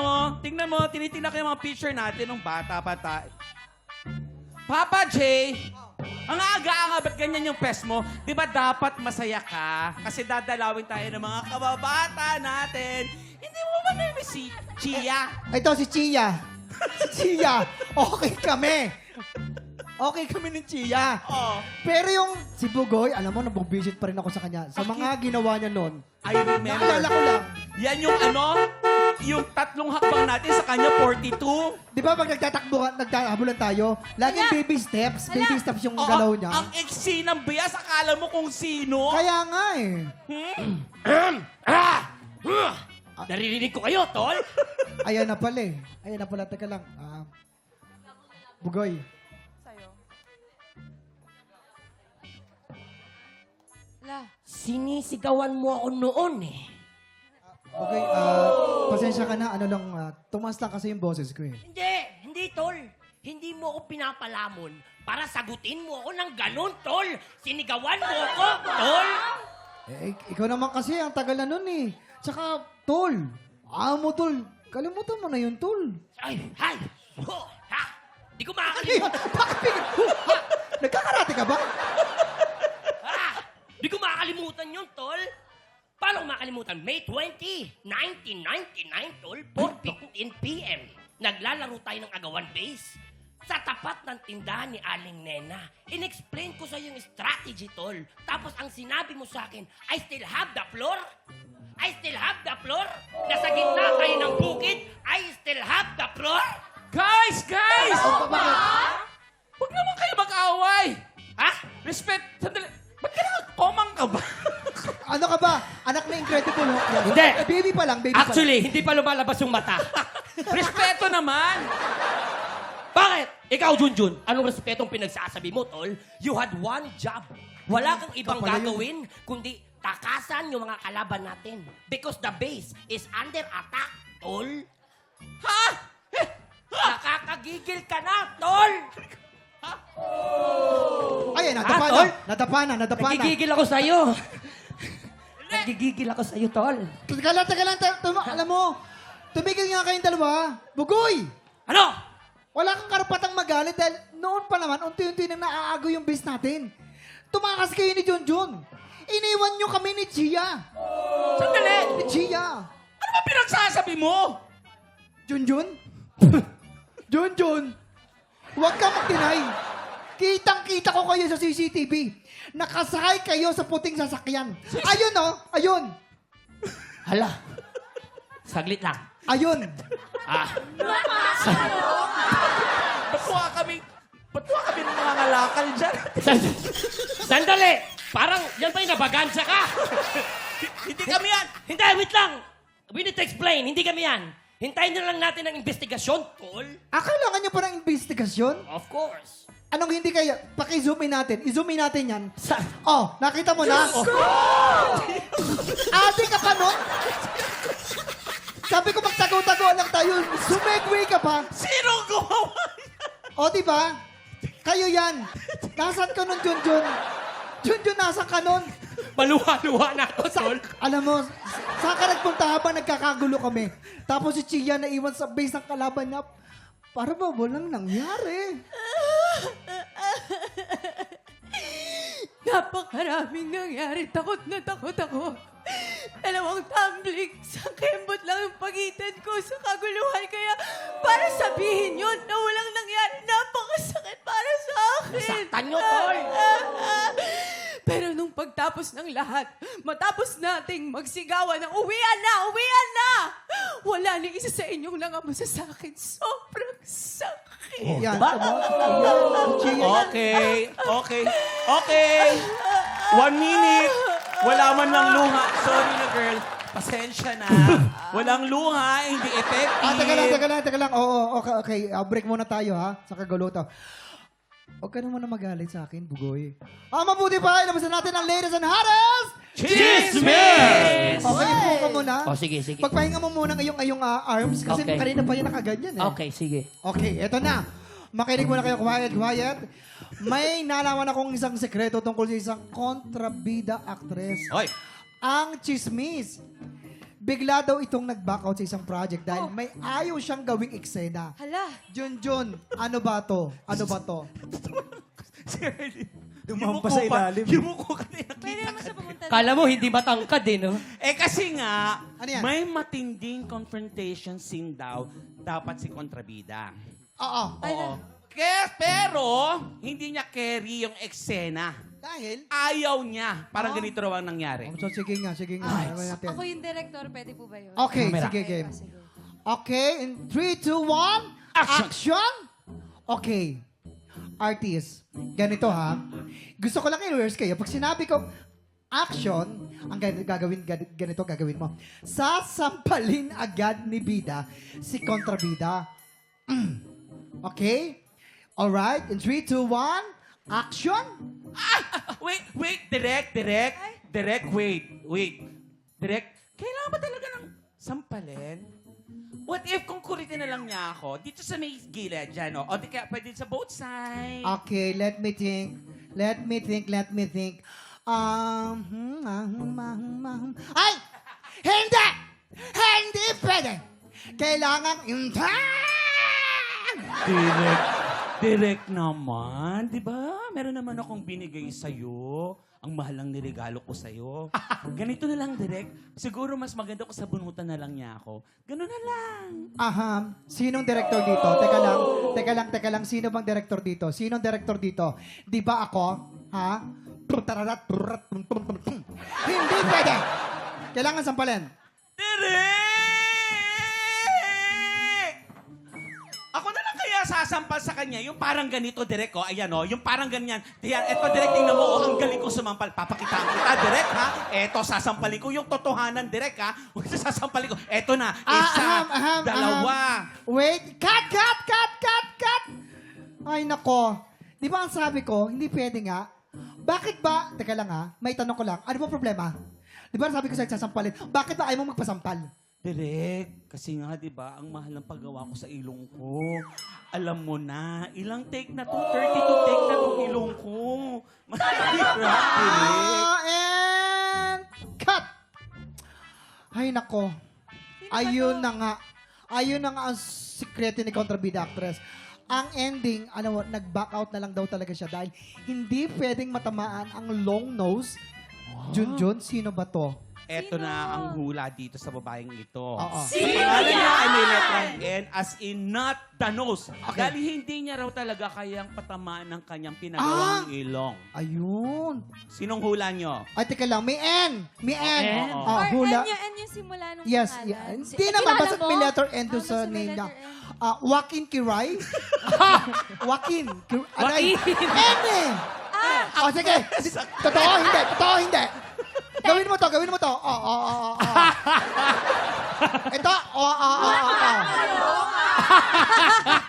oh. Tingnan mo, tinitingnan ko yung mga picture natin nung bata pa tayo. Papa J, ang aga-aga, ba't ganyan yung pes mo? Di ba dapat masaya ka? Kasi dadalawin tayo ng mga kababata natin. Hindi mo ba namiss si Chia? Ito, si Chia. Si Chia. Okay kami. Okay kami ni Chia. Oh, Pero yung si Bugoy, alam mo, nabubisit pa rin ako sa kanya. Sa mga ginawa niya noon. I remember. Naalala ko lang. Yan yung yung tatlong hakbang natin sa kanya, 42. Di ba pag nagtahabulan tayo, laging baby steps. Baby steps yung Oo, galaw niya. Ang eksi ng bias, akala mo kung sino. Kaya nga eh. Naririnig ko kayo, tol. Ayan na pala eh. Ayan na pala. Teka lang. Bugoy. Sa'yo. La. Sinisigawan mo ako noon eh. Okay, pasensya ka na. Ano lang, tumas lang kasi yung boses ko eh. Hindi, tol. Hindi mo ako pinapalamon para sagutin mo ako ng ganun, tol. Sinigawan mo ako, tol. Ikaw naman kasi, ang tagal na nun eh. Tsaka, tol. Mo, tol. Kalimutan mo na yun, tol. Ay, ha? Di ko makakalimutan. Bakit bigla? Nagkakarate ka ba? Di ko makakalimutan yun, tol. Paano ko makalimutan? May 20, 1999, tol, 4:15 p.m. Naglalaro tayo ng Agawan Base. Sa tapat ng tindahan ni Aling Nena. In-explain ko sa yung strategy, tol. Tapos ang sinabi mo sa akin, I still have the floor? I still have the floor? Nasa gitna tayo ng bukid, I still have the floor? Guys! Bakit? Huwag naman kayo mag-away. Ha? Respect. Sandali. Ba't ka komang ka ba? Ano ka ba? Anak na Incredible Hulk yan. Hindi. Baby pa lang, baby Actually, hindi pa lumalabas yung mata. Respeto naman. Bakit? Ikaw, Junjun, anong respetong pinagsasabi mo, tol? You had one job. Wala kang ibang Kapala yun. gagawin, kundi takasan yung mga kalaban natin. Because the base is under attack, tol. Ha? Nakakagigil ka na, tol! Ay, Ah, tol? nadapa na. Nagigigil ako sa'yo. Nagigigil ako sa'yo, tol. Teka lang. Alam mo, tumigil nga kayong dalawa. Bugoy! Ano? Wala kang karapatang magalit dahil noon pa naman, unti-unti nang naaago yung base natin. Tumakas kayo ni Junjun. Iniwan nyo kami ni Chia. Sandali. Ni Chia. Ano ba pinagsasabi mo? Junjun? Junjun, huwag ka mag-deny. Kitang-kita ko kayo sa CCTV. Nakasakay kayo sa puting sasakyan. Ayun oh, ayun. Hala. Saglit lang. Ayun. Ba't mo kami nangangalakal dyan? Sandali! Parang yan ba yung nabagansa ka? Hindi kami yan. Hindi, wait lang. We need to explain. Hindi kami yan. Hintayin na lang natin ang investigasyon, tol. Kailangan nyo pa ng investigasyon? Of course. Anong hindi kaya? Paki-zoom in natin. I-zoom in natin yan. Sa... Oh, nakita mo na? Ate ka pa, no? Sabi ko magtago-tago lang tayo. Sumegway ka pa. Sino gumawa? O, di ba? Kayo yan. Nasaan ka nun, Junjun? Junjun, nasaan ka nun? Maluha-luha na ako, tol. Alam mo, saan ka nagpunta habang nagkakagulo kami? Tapos si Chia naiwan sa base ng kalaban niya. Para ba walang nangyari? Napakaraming nangyari. Takot na takot ako. Dalawang tumbling sa kembot lang ang pagitan ko sa kaguluhan. Kaya para sabihin yun na walang nangyari, napakasakit para sa akin. Saktan nyo, tol. Pero nung pagtapos ng lahat, matapos nating magsigawan ng uwian na! Wala ni isa sa inyong nangamasa sa akin. Sobrang sakit. Yan. ba? Ayan, si Chia. Okay. 1 minute. Wala man lang luha. Sorry na, girl. Pasensya na. Walang luha, hindi effective. Teka lang. Oo, okay. Break muna tayo, ha? Sa kaguluto. Huwag ka naman na magalit sa akin, Bugoy. Mabuti pa, ilabasan natin ang ladies and hottest! Chismis! Okay, po ka muna. Sige. Pagpahinga mo muna ngayong arms kasi Okay. kanina pa yan nakaganyan eh. Okay, sige. Okay, eto na. Makinig muna kayo, quiet. May nalaman akong isang sekreto tungkol sa isang kontrabida actress. Hoy. Ang chismis. bigla daw itong nag-back out sa isang project dahil may ayaw siyang gawing eksena. Hala. Junjun, ano ba to? Ano ba to? Dumampa sa ilalim. Yumuko ka din. Pwede naman siya pumunta. Kala mo, hindi matangkad eh, no? Eh kasi nga, Ano yan? may matinding confrontation scene daw, dapat si kontrabida. Oo. Oo. Pero, hindi niya carry yung eksena. Dahil? Ayaw niya. Parang ganito raw ang nangyari. So, sige nga. Ano natin? Ako yung director, pwede po ba yun? Okay, Camera. sige, game. Sige. Okay, in 3, 2, 1, action! Okay. Artist, ganito ha. Gusto ko lang i-rehearse kayo. Pag sinabi ko, action, ang ganito gagawin mo. Sasampalin agad ni Bida si kontrabida. Okay? Alright, in 3, 2, 1, action! Wait, direct, wait. Direct, kailangan ba talaga ng sampalin? What if kung kuritin na lang niya ako, dito sa may gilid dyan, o di kaya pwede sa both sides. Okay, let me think. Ay! Hindi! Hindi pwede! Kailangan Direct naman, di ba? Meron naman akong binigay sa'yo. Ang mahal lang niregalo ko sa'yo. Ganito na lang, direct. Siguro mas maganda ko sa bunutan na lang niya ako. Ganun na lang. Aha. Sinong director dito? Teka lang. Sino bang director dito? Sinong director dito? Di ba ako? Ha? Hindi pwede! Kailangan sampalin. Direk! Ako na lang kaya sasampal sa kanya. Yung parang ganito, Direk, oh. Ayan, oh. Yung parang ganyan. Diyan, eto, Direk, tingnan mo, oh. Ang galing ko sumampal. Papakitaan kita, Direk, ha? Eto, sasampalin ko. Yung totohanan, Direk, ha? Huwag sasampalin ko. Eto na. Isa, dalawa. Wait. Cut! Ay, nako. Di ba ang sabi ko, hindi pwede nga? Bakit ba, teka lang ha, may tanong ko lang, ano ba problema? Di ba sabi ko sa'yo sasampalin, bakit ba ayaw mo magpasampal? Direk, kasi nga, di ba, ang mahal ng paggawa ko sa ilong ko. Alam mo na, ilang take na to? 32 take na tong ilong ko. Mahirap, Direk. And cut! Ay, nako. Ayun na nga ang sikreto ni Kontrabida Actress. Ang ending, nag-back out na lang daw talaga siya dahil hindi pwedeng matamaan ang long nose. Junjun, sino ba to? Eto na ang hula dito sa babaeng ito. Oo. Ang pangalan niya ay may letrang N as in not the nose. Dahil hindi niya raw talaga kayang patamaan ng kanyang pinagawang ilong. Ayun. Sinong hula niyo? Ay, teka lang. May N. N? Ah, hula. N yung simula nung Yes. pangalan. Yeah. Hindi naman. Basta may letter N doon sa name niya. Joaquin Kiray. Joaquin. Aray. N eh. Oh, sige. Totoo, hindi. Gawin mo to. Ito.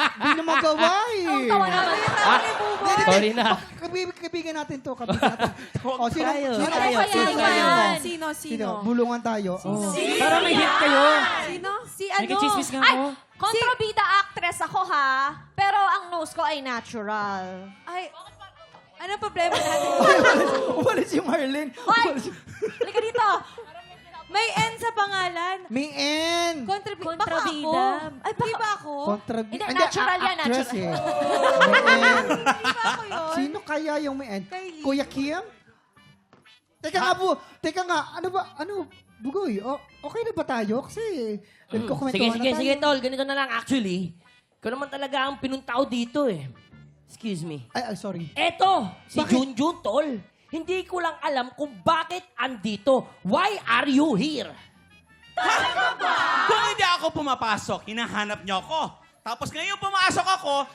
Hindi na magawa eh. Sorry na. Kabigan natin to. Sino? Bulungan tayo. Para may hit kayo. Sino? Si Nagkichismis nga ako. kontrabida actress ako ha. Pero ang nose ko ay natural. Ay, ano problema natin? Umalis yung Marlene. Hoy! Halika dito. May N sa pangalan. May N. Kontrabida. Kontrabida. Ay, di ba ako? Hindi, natural yan, actress natural. eh. May N. Di ba ako yun? Sino kaya yung may N? Kylie. Kuya Kim? Teka nga, Bugoy, okay na ba tayo? Kasi, nagkukumentuhan na tayo. Sige, tol. Ganito na lang. Actually, ikaw naman talaga ang pinuntao dito eh. Excuse me. Ay, sorry. Eto, si Bakit? Junjun, tol. Hindi ko lang alam kung bakit andito. Why are you here? Kung hindi ako pumapasok, hinahanap niyo ako. Tapos ngayon pumasok ako,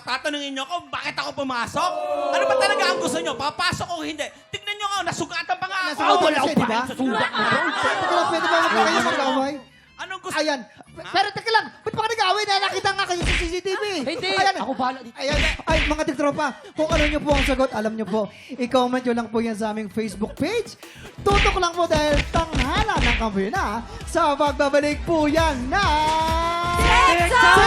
tatanungin niyo ako, bakit ako pumasok? Ano ba talaga ang gusto niyo? Papasok o hindi? Tignan niyo ako, nasugatan pa nga ako. Nasugatan wala kasi, ko di ba? pa. Sugat mo. Teka lang, pwede ba kayo mag-away? Anong gusto? Ayan. Pero teka lang, ba't pa ka nag-away? Dahil nakita nga kayo sa CCTV. Hindi. Ayan. Ako bahala dito. Ayan. Ay, mga tiktropa, kung ano nyo po ang sagot, alam nyo po. I-comment nyo lang po yan sa aming Facebook page. Tutok lang po dahil tanghala ng kampi na sa pagbabalik po yan na... TikTok!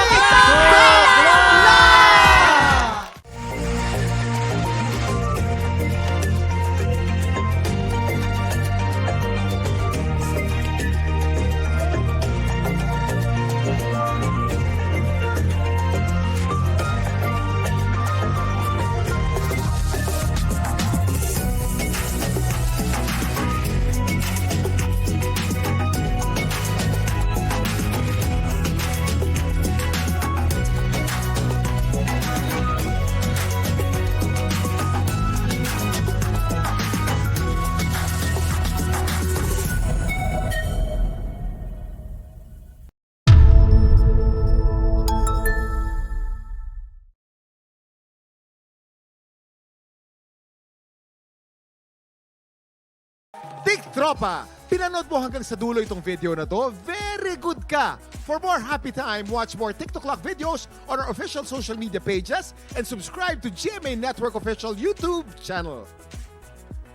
Tik Tropa, pinanood mo hanggang sa dulo itong video na to? Very good ka! For more happy time, watch more TikTok Clock videos on our official social media pages and subscribe to GMA Network official YouTube channel.